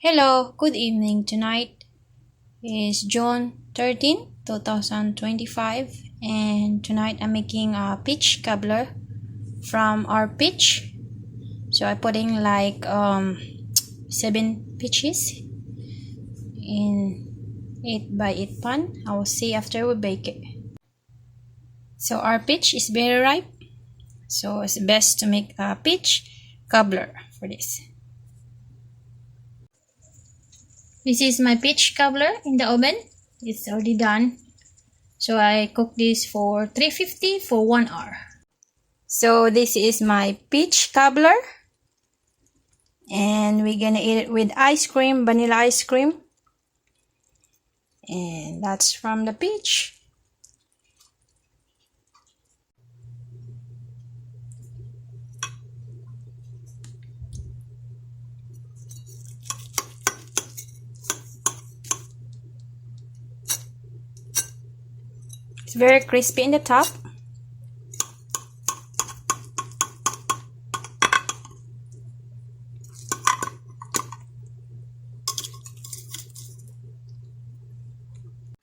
Hello, good evening. Tonight is June 13, 2025, and tonight I'm making a peach cobbler from our peach. So I'm putting like 7 peaches in 8 by 8 pan. I will see after we bake it. So our peach is very ripe, so it's best to make a peach cobbler for this. This is my peach cobbler in the oven. It's already done. So I cook this for 350 for 1 hour. So this is my peach cobbler. And we're gonna eat it with ice cream, vanilla ice cream. And that's from the peach. It's very crispy in the top.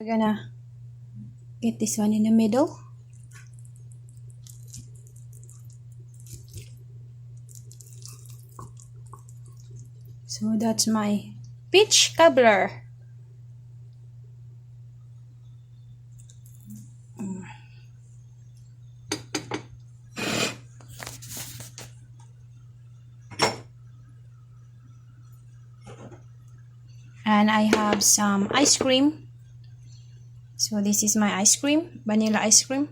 We're gonna get this one in the middle. So that's my peach cobbler. And I have some ice cream. So this is my ice cream, vanilla ice cream.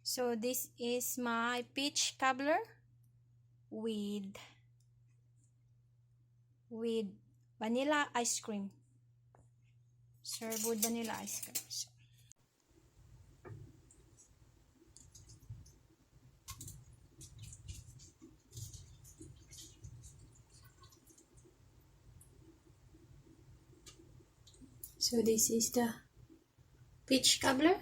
So this is my peach cobbler with vanilla ice cream. Served with vanilla ice cream. So this is the peach cobbler.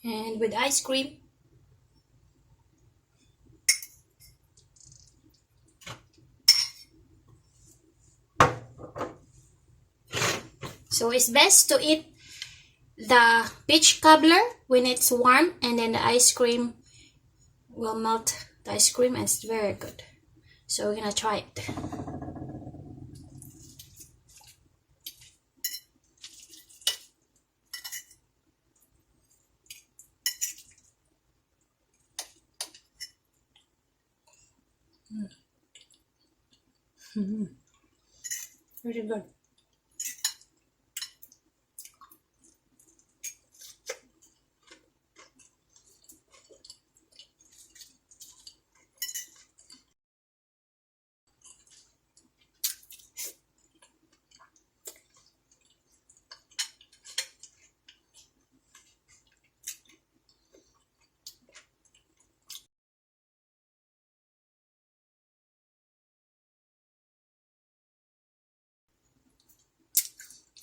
And with ice cream. So it's best to eat the peach cobbler when it's warm, and then the ice cream will melt the ice cream, and it's very good. So we're gonna try it. Very good.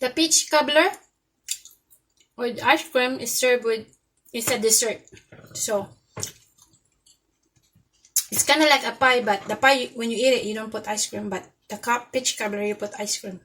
The peach cobbler with ice cream is served with, it's a dessert. So it's kind of like a pie, but the pie, when you eat it, you don't put ice cream, but the peach cobbler, you put ice cream.